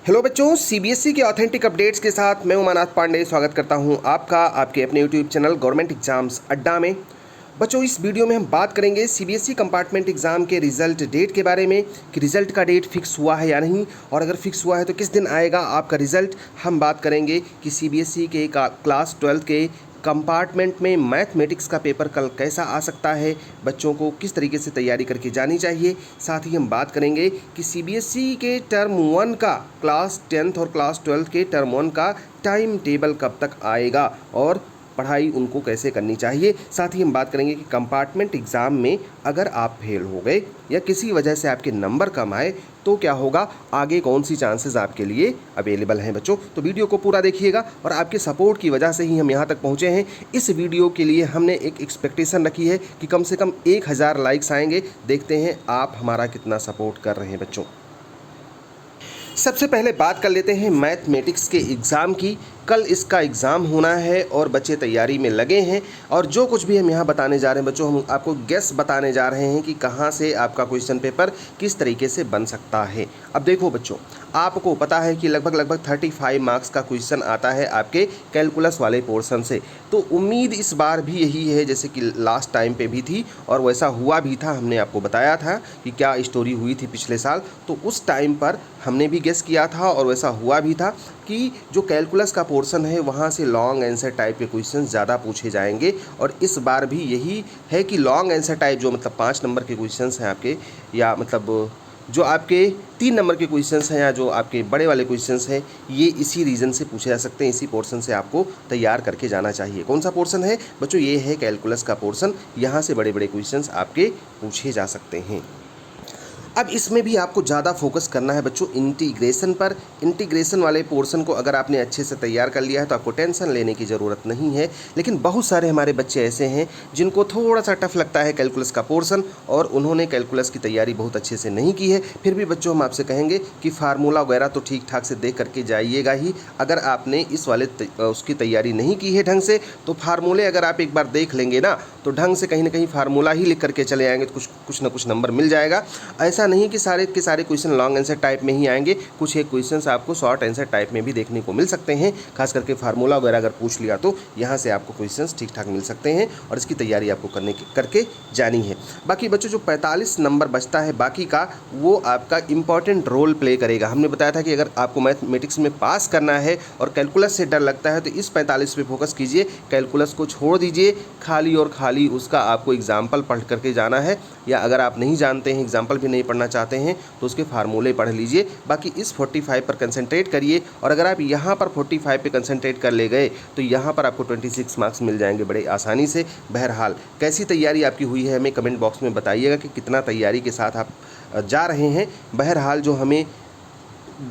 Hello बच्चों, CBSE के authentic updates के साथ मैं उमानाथ पांडे स्वागत करता हूं आपका आपके अपने यूट्यूब चैनल गवर्नमेंट एग्जाम्स अड्डा में। बच्चों, इस वीडियो में हम बात करेंगे सीबीएसई कंपार्टमेंट एग्ज़ाम के रिज़ल्ट डेट के बारे में कि रिज़ल्ट का डेट फिक्स हुआ है या नहीं, और अगर फिक्स हुआ है तो किस दिन आएगा आपका रिज़ल्ट। हम बात करेंगे कि सीबीएसई के क्लास 12 के कंपार्टमेंट में मैथमेटिक्स का पेपर कल कैसा आ सकता है, बच्चों को किस तरीके से तैयारी करके जानी चाहिए। साथ ही हम बात करेंगे कि सीबीएसई के टर्म 1 का क्लास 10th और क्लास 12 के टर्म 1 का टाइम टेबल कब तक आएगा और पढ़ाई उनको कैसे करनी चाहिए। साथ ही हम बात करेंगे कि कंपार्टमेंट एग्ज़ाम में अगर आप फेल हो गए या किसी वजह से आपके नंबर कम आए तो क्या होगा, आगे कौन सी चांसेस आपके लिए अवेलेबल हैं। बच्चों, तो वीडियो को पूरा देखिएगा, और आपके सपोर्ट की वजह से ही हम यहाँ तक पहुँचे हैं। इस वीडियो के लिए हमने एक एक्सपेक्टेशन रखी है कि कम से कम 1000 लाइक्स आएंगे। देखते हैं आप हमारा कितना सपोर्ट कर रहे हैं। बच्चों, सबसे पहले बात कर लेते हैं मैथमेटिक्स के एग्ज़ाम की। कल इसका एग्ज़ाम होना है और बच्चे तैयारी में लगे हैं, और जो कुछ भी हम यहाँ बताने जा रहे हैं बच्चों, हम आपको गेस बताने जा रहे हैं कि कहाँ से आपका क्वेश्चन पेपर किस तरीके से बन सकता है। अब देखो बच्चों, आपको पता है कि लगभग 35 मार्क्स का क्वेश्चन आता है आपके कैलकुलस वाले पोर्शन से। तो उम्मीद इस बार भी यही है जैसे कि लास्ट टाइम पे भी थी, और वैसा हुआ भी था। हमने आपको बताया था कि क्या स्टोरी हुई थी पिछले साल, तो उस टाइम पर हमने भी गेस किया था और वैसा हुआ भी था कि जो कैलकुलस का पोर्शन है वहाँ से लॉन्ग आंसर टाइप के क्वेश्चन ज़्यादा पूछे जाएंगे। और इस बार भी यही है कि लॉन्ग आंसर टाइप जो मतलब 5 नंबर के क्वेश्चंस हैं आपके, या मतलब जो आपके 3 नंबर के क्वेश्चंस हैं, या जो आपके बड़े वाले क्वेश्चंस हैं, ये इसी रीजन से पूछे जा सकते हैं। इसी पोर्शन से आपको तैयार करके जाना चाहिए। कौन सा पोर्शन है बच्चों? ये है कैलकुलस का पोर्शन। यहाँ से बड़े बड़े क्वेश्चंस आपके पूछे जा सकते हैं। अब इसमें भी आपको ज़्यादा फोकस करना है बच्चों इंटीग्रेशन पर। इंटीग्रेशन वाले पोर्शन को अगर आपने अच्छे से तैयार कर लिया है तो आपको टेंशन लेने की ज़रूरत नहीं है। लेकिन बहुत सारे हमारे बच्चे ऐसे हैं जिनको थोड़ा सा टफ लगता है कैलकुलस का पोर्शन, और उन्होंने कैलकुलस की तैयारी बहुत अच्छे से नहीं की है। फिर भी बच्चों, हम आपसे कहेंगे कि फार्मूला वगैरह तो ठीक ठाक से देख करके जाइएगा ही। अगर आपने इस वाले उसकी तैयारी नहीं की है ढंग से, तो फार्मूले अगर आप एक बार देख लेंगे ना, तो ढंग से कहीं ना कहीं फार्मूला ही लिख करके चले आएंगे तो कुछ ना कुछ नंबर मिल जाएगा। ऐसा नहीं कि सारे के सारे क्वेश्चन लॉन्ग आंसर टाइप में ही आएंगे, कुछ एक क्वेश्चंस आपको शॉर्ट आंसर टाइप में भी देखने को मिल सकते हैं। खास करके फार्मूला वगैरह अगर पूछ लिया तो यहाँ से आपको क्वेश्चंस ठीक ठाक मिल सकते हैं, और इसकी तैयारी आपको करके जानी है। बाकी बच्चों, जो 45 नंबर बचता है बाकी का, वो आपका इंपॉर्टेंट रोल प्ले करेगा। हमने बताया था कि अगर आपको मैथमेटिक्स में पास करना है और कैलकुलस से डर लगता है तो इस 45 पे फोकस कीजिए, कैलकुलस को छोड़ दीजिए। खाली और खाली उसका आपको एग्जाम्पल पढ़ करके जाना है, या अगर आप नहीं जानते हैं, एग्जाम्पल भी नहीं पढ़ना चाहते हैं, तो उसके फार्मूले पढ़ लीजिए। बाकी इस 45 पर कंसंट्रेट करिए, और अगर आप यहाँ पर 45 पे कंसंट्रेट कर ले गए तो यहाँ पर आपको 26 मार्क्स मिल जाएंगे बड़े आसानी से। बहरहाल, कैसी तैयारी आपकी हुई है हमें कमेंट बॉक्स में बताइएगा कि कितना तैयारी के साथ आप जा रहे हैं। बहरहाल, जो हमें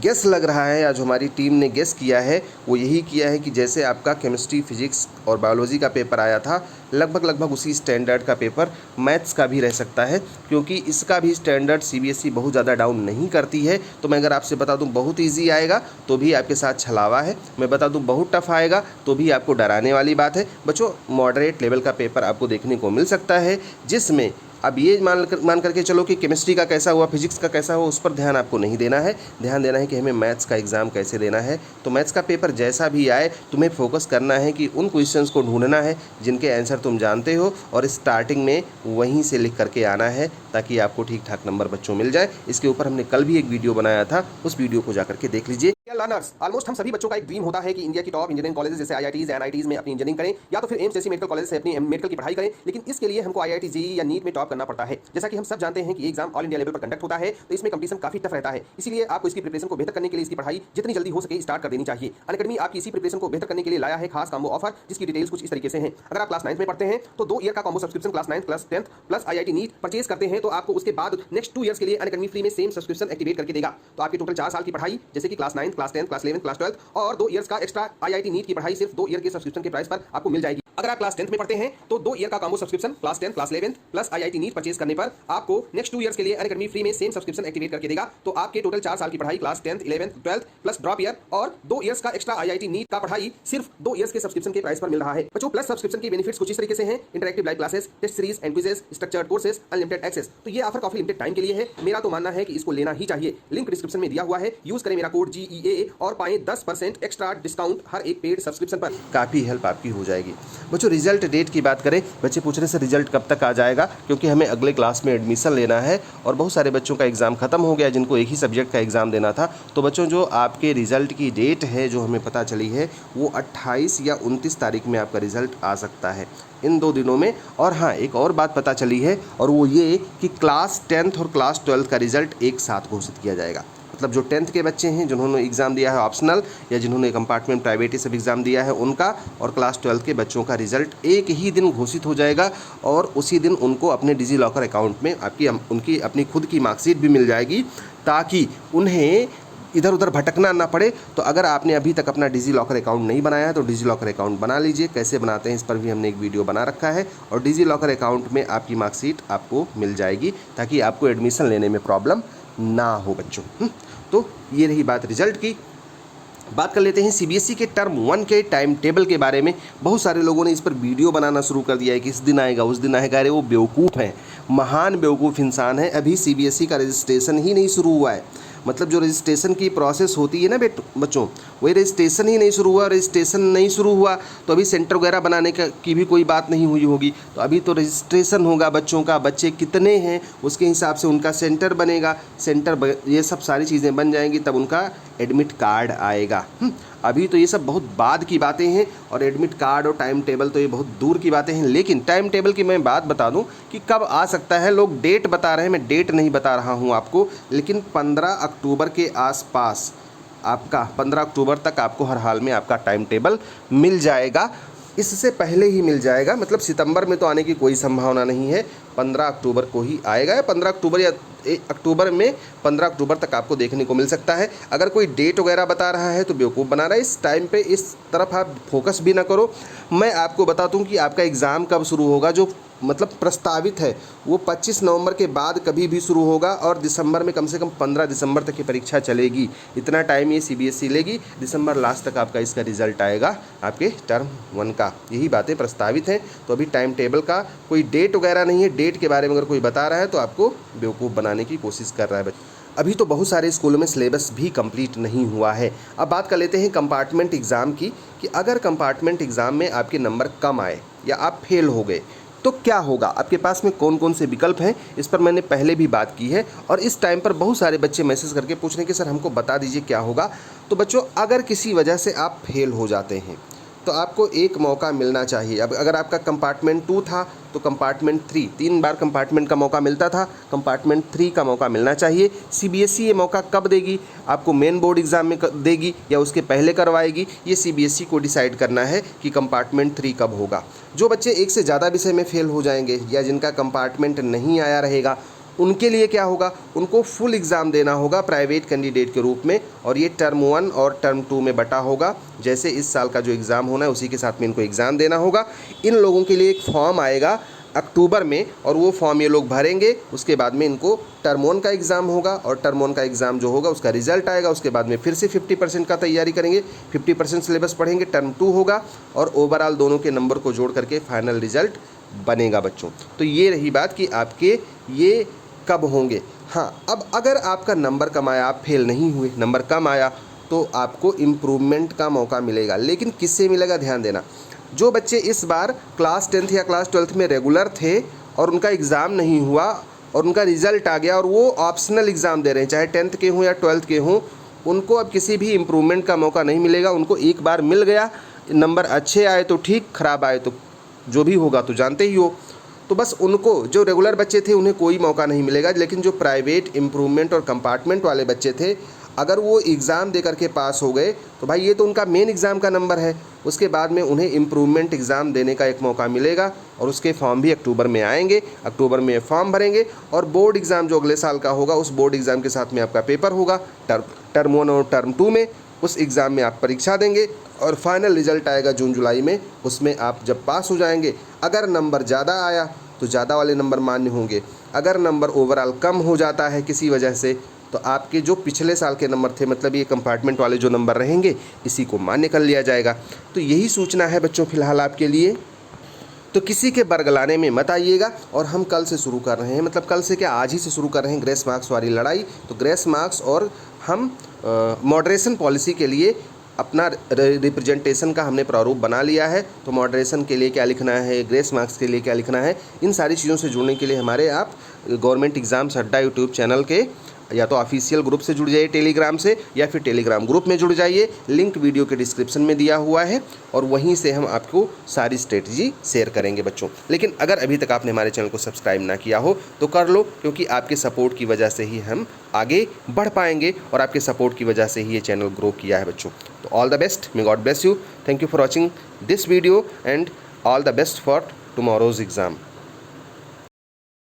गेस लग रहा है या जो हमारी टीम ने गेस किया है वो यही किया है कि जैसे आपका केमिस्ट्री, फिजिक्स और बायोलॉजी का पेपर आया था, लगभग उसी स्टैंडर्ड का पेपर मैथ्स का भी रह सकता है, क्योंकि इसका भी स्टैंडर्ड सीबीएसई बहुत ज़्यादा डाउन नहीं करती है। तो मैं अगर आपसे बता दूं बहुत इजी आएगा तो भी आपके साथ छलावा है, मैं बता दूं बहुत टफ आएगा तो भी आपको डराने वाली बात है। बच्चों, मॉडरेट लेवल का पेपर आपको देखने को मिल सकता है, जिसमें अब ये मान करके चलो कि केमिस्ट्री का कैसा हुआ, फिजिक्स का कैसा हुआ, उस पर ध्यान आपको नहीं देना है। ध्यान देना है कि हमें मैथ्स का एग्ज़ाम कैसे देना है। तो मैथ्स का पेपर जैसा भी आए, तुम्हें फोकस करना है कि उन क्वेश्चंस को ढूंढना है जिनके आंसर तुम जानते हो, और स्टार्टिंग में वहीं से लिख करके आना है ताकि आपको ठीक ठाक नंबर बच्चों मिल जाए। इसके ऊपर हमने कल भी एक वीडियो बनाया था, उस वीडियो को जाकर के देख लीजिए। लर्नर्स, ऑलमोस्ट हम सभी बच्चों का एक ड्रीम होता है कि इंडिया की टॉप इंजीनियरिंग कॉलेजेस जैसे आईआईटीज, एनआईटीज में अपनी इंजीनियरिंग करें, या तो फिर एम्स जैसी मेडिकल कॉलेज से अपनी मेडिकल की पढ़ाई करें। लेकिन इसके लिए हमको आईआईटी, जेईई या नीट में टॉप करना पड़ता है। जैसा कि हम सब जानते हैं कि एग्जाम ऑल इंडिया लेवल पर कंडक्ट होता है, तो इसमें कंपटीशन काफी टफ रहता है। इसलिए आपको इसकी प्रिपरेशन को बेहतर करने के लिए इसकी पढ़ाई जितनी जल्दी हो सके स्टार्ट कर देनी चाहिए। अनअकैडमी आपकी इसी प्रिपरेशन को बेहतर करने के लिए लाया है खास कॉम्बो ऑफर, जिसकी डिटेल्स कुछ इस तरीके से हैं। अगर आप क्लास 9 में पढ़ते हैं तो 2 ईयर का combo subscription class 9, class 10 plus IIT NEET purchase करते हैं तो आपको उसके बाद नेक्स्ट 2 ईयर्स के लिए अनअकैडमी फ्री में सेम सब्सक्रिप्शन एक्टिवेट करके देगा। तो आपकी टोटल 4 साल की पढ़ाई, जैसे कि क्लास 9, क्लास 10, क्लास 11, क्लास 12 और 2 ईयर्स का एक्स्ट्रा आईआईटी नीट की पढ़ाई सिर्फ 2 ईयर के सब्सक्रिप्शन के प्राइस पर आपको मिल जाएगी। अगर आप क्लास 10th में पढ़ते हैं तो 2 ईयर का combo subscription class 10 class 11 plus IIT NEET purchase करने पर आपको नेक्स्ट 2 ईयर्स के लिए अनअकैडमी फ्री में सेम सब्सक्रिप्शन एक्टिवेट करके देगा। तो आपके टोटल 4 साल की पढ़ाई class 10th 11th 12th plus drop year और 2 ईयर्स का एक्स्ट्रा IIT नीट का पढ़ाई सिर्फ 2 ईयर्स के सब्सक्रिप्शन के प्राइस पर मिल रहा है। बच्चों प्लस सब्सक्रिप्शन के बेनिफिट्स कुछ इस तरीके से हैं: interactive live classes, test series and quizzes, structured courses, unlimited access. तो ये ऑफर काफी लिमिटेड टाइम के लिए है। मेरा तो मानना है कि इसको लेना ही चाहिए। लिंक डिस्क्रिप्शन में दिया हुआ है, यूज करें मेरा कोड GEA और पाएं 10% एक्स्ट्रा डिस्काउंट हर एक पेड सब्सक्रिप्शन पर। काफ़ी हेल्प आपकी हो जाएगी। बच्चों रिजल्ट डेट की बात करें, बच्चे पूछ रहे हैं सर रिजल्ट कब तक आ जाएगा, क्योंकि हमें अगले क्लास में एडमिशन लेना है और बहुत सारे बच्चों का एग्ज़ाम खत्म हो गया जिनको एक ही सब्जेक्ट का एग्ज़ाम देना था। तो बच्चों जो आपके रिजल्ट की डेट है जो हमें पता चली है वो 28 या 29 तारीख में आपका रिजल्ट आ सकता है, इन 2 दिनों में। और हाँ, एक और बात पता चली है और वो ये कि क्लास 10th और क्लास 12th का रिजल्ट एक साथ घोषित किया जाएगा। मतलब जो 10th के बच्चे हैं जिन्होंने एग्ज़ाम दिया है ऑप्शनल या जिन्होंने कंपार्टमेंट प्राइवेट ये सब एग्ज़ाम दिया है उनका, और क्लास 12th के बच्चों का रिजल्ट एक ही दिन घोषित हो जाएगा और उसी दिन उनको अपने डिजी लॉकर अकाउंट में उनकी अपनी खुद की मार्कशीट भी मिल जाएगी, ताकि उन्हें इधर उधर भटकना ना पड़े। तो अगर आपने अभी तक अपना डिजी लॉकर अकाउंट नहीं बनाया है तो डिजी लॉकर अकाउंट बना लीजिए। कैसे बनाते हैं इस पर भी हमने एक वीडियो बना रखा है और डिजी लॉकर अकाउंट में आपकी मार्कशीट आपको मिल जाएगी, ताकि आपको एडमिशन लेने में प्रॉब्लम ना हो बच्चों। तो ये रही बात रिजल्ट की। बात कर लेते हैं CBSE के टर्म 1 के टाइम टेबल के बारे में। बहुत सारे लोगों ने इस पर वीडियो बनाना शुरू कर दिया है कि इस दिन आएगा उस दिन आएगा। अरे वो बेवकूफ़ हैं, महान बेवकूफ़ इंसान है। अभी CBSE का रजिस्ट्रेशन ही नहीं शुरू हुआ है। मतलब जो रजिस्ट्रेशन की प्रोसेस होती है ना बच्चों, वही रजिस्ट्रेशन ही नहीं शुरू हुआ। रजिस्ट्रेशन नहीं शुरू हुआ तो अभी सेंटर वगैरह बनाने की भी कोई बात नहीं हुई होगी। तो अभी तो रजिस्ट्रेशन होगा बच्चों का, बच्चे कितने हैं उसके हिसाब से उनका सेंटर बनेगा, ये सब सारी चीज़ें बन जाएंगी, तब उनका एडमिट कार्ड आएगा। अभी तो ये सब बहुत बाद की बातें हैं और एडमिट कार्ड और टाइम टेबल तो ये बहुत दूर की बातें हैं। लेकिन टाइम टेबल की मैं बात बता दूं कि कब आ सकता है। लोग डेट बता रहे हैं, मैं डेट नहीं बता रहा हूं आपको, लेकिन 15 अक्टूबर के आसपास आपका 15 अक्टूबर तक आपको हर हाल में आपका टाइम टेबल मिल जाएगा। इससे पहले ही मिल जाएगा, मतलब सितंबर में तो आने की कोई संभावना नहीं है, 15 अक्टूबर को ही आएगा। 15 अक्टूबर या अक्टूबर में 15 अक्टूबर तक आपको देखने को मिल सकता है। अगर कोई डेट वगैरह बता रहा है तो बेवकूफ़ बना रहा है। इस टाइम पे इस तरफ आप फोकस भी ना करो। मैं आपको बता दूं कि आपका एग्ज़ाम कब शुरू होगा, जो मतलब प्रस्तावित है वो 25 नवंबर के बाद कभी भी शुरू होगा और दिसंबर में कम से कम 15 दिसंबर तक की परीक्षा चलेगी। इतना टाइम ये CBSE लेगी, दिसंबर लास्ट तक आपका इसका रिजल्ट आएगा आपके टर्म 1 का। यही बातें प्रस्तावित हैं। तो अभी टाइम टेबल का कोई डेट वगैरह नहीं है। डेट के बारे में अगर कोई बता रहा है तो आपको बेवकूफ़ बनाने की कोशिश कर रहा है बच्चे। अभी तो बहुत सारे स्कूलों में सिलेबस भी कंप्लीट नहीं हुआ है। अब बात कर लेते हैं कंपार्टमेंट एग्ज़ाम की, कि अगर कंपार्टमेंट एग्ज़ाम में आपके नंबर कम आए या आप फेल हो गए तो क्या होगा, आपके पास में कौन कौन से विकल्प हैं, इस पर मैंने पहले भी बात की है। और इस टाइम पर बहुत सारे बच्चे मैसेज करके पूछ रहे हैं कि सर हमको बता दीजिए क्या होगा। तो बच्चों अगर किसी वजह से आप फेल हो जाते हैं तो आपको एक मौका मिलना चाहिए। अब अगर आपका कंपार्टमेंट 2 था तो कंपार्टमेंट 3, 3 बार कंपार्टमेंट का मौका मिलता था, कंपार्टमेंट 3 का मौका मिलना चाहिए। CBSE ये मौका कब देगी, आपको मेन बोर्ड एग्ज़ाम में देगी या उसके पहले करवाएगी, ये CBSE को डिसाइड करना है कि कंपार्टमेंट 3 कब होगा। जो बच्चे एक से ज़्यादा विषय में फेल हो जाएंगे या जिनका कंपार्टमेंट नहीं आया रहेगा, उनके लिए क्या होगा, उनको फुल एग्ज़ाम देना होगा प्राइवेट कैंडिडेट के रूप में, और ये टर्म 1 और टर्म 2 में बटा होगा। जैसे इस साल का जो एग्ज़ाम होना है उसी के साथ में इनको एग्ज़ाम देना होगा। इन लोगों के लिए एक फॉर्म आएगा अक्टूबर में और वो फॉर्म ये लोग भरेंगे। उसके बाद में इनको टर्म 1 का एग्ज़ाम होगा और टर्म 1 का एग्ज़ाम जो होगा उसका रिजल्ट आएगा। उसके बाद में फिर से 50% का तैयारी करेंगे, 50% सिलेबस पढ़ेंगे, टर्म 2 होगा और ओवरऑल दोनों के नंबर को जोड़ करके फाइनल रिजल्ट बनेगा बच्चों। तो ये रही बात कि आपके ये कब होंगे। हाँ, अब अगर आपका नंबर कम आया, आप फेल नहीं हुए, नंबर कम आया, तो आपको इम्प्रूवमेंट का मौका मिलेगा। लेकिन किससे मिलेगा, ध्यान देना। जो बच्चे इस बार क्लास 10th या क्लास 12th में रेगुलर थे और उनका एग्ज़ाम नहीं हुआ और उनका रिज़ल्ट आ गया और वो ऑप्शनल एग्ज़ाम दे रहे हैं, चाहे 10th के हों या 12th के हों, उनको अब किसी भी इम्प्रूवमेंट का मौका नहीं मिलेगा। उनको एक बार मिल गया, नंबर अच्छे आए तो ठीक, ख़राब आए तो जो भी होगा तो जानते ही हो। तो बस उनको, जो रेगुलर बच्चे थे उन्हें कोई मौका नहीं मिलेगा। लेकिन जो प्राइवेट इम्प्रूवमेंट और कंपार्टमेंट वाले बच्चे थे, अगर वो एग्ज़ाम दे करके पास हो गए तो भाई ये तो उनका मेन एग्ज़ाम का नंबर है। उसके बाद में उन्हें इम्प्रूवमेंट एग्ज़ाम देने का एक मौका मिलेगा और उसके फॉर्म भी अक्टूबर में आएंगे। अक्टूबर में फॉर्म भरेंगे और बोर्ड एग्ज़ाम जो अगले साल का होगा उस बोर्ड एग्ज़ाम के साथ में आपका पेपर होगा टर्म 1 और टर्म 2 में। उस एग्ज़ाम में आप परीक्षा देंगे और फाइनल रिजल्ट आएगा जून जुलाई में। उसमें आप जब पास हो जाएंगे, अगर नंबर ज़्यादा आया तो ज़्यादा वाले नंबर मान्य होंगे, अगर नंबर ओवरऑल कम हो जाता है किसी वजह से तो आपके जो पिछले साल के नंबर थे, मतलब ये कंपार्टमेंट वाले जो नंबर रहेंगे, इसी को मान्य कर लिया जाएगा। तो यही सूचना है बच्चों फ़िलहाल आपके लिए। तो किसी के बरगलाने में मत आइएगा। और हम कल से शुरू कर रहे हैं, मतलब कल से क्या, आज ही से शुरू कर रहे हैं ग्रेस मार्क्स वाली लड़ाई। तो ग्रेस मार्क्स और हम मॉडरेशन पॉलिसी के लिए अपना रिप्रेजेंटेशन का हमने प्रारूप बना लिया है। तो मॉडरेशन के लिए क्या लिखना है, ग्रेस मार्क्स के लिए क्या लिखना है, इन सारी चीज़ों से जुड़ने के लिए हमारे आप गवर्नमेंट एग्ज़ाम्स अड्डा यूट्यूब चैनल के या तो ऑफिशियल ग्रुप से जुड़ जाइए टेलीग्राम से, या फिर टेलीग्राम ग्रुप में जुड़ जाइए। लिंक वीडियो के डिस्क्रिप्शन में दिया हुआ है और वहीं से हम आपको सारी स्ट्रेटजी शेयर करेंगे बच्चों। लेकिन अगर अभी तक आपने हमारे चैनल को सब्सक्राइब ना किया हो तो कर लो, क्योंकि आपके सपोर्ट की वजह से ही हम आगे बढ़ पाएंगे और आपके सपोर्ट की वजह से ही ये चैनल ग्रो किया है बच्चों। तो all the best, may God bless you, thank you for watching this video and all the best for tomorrow's exam.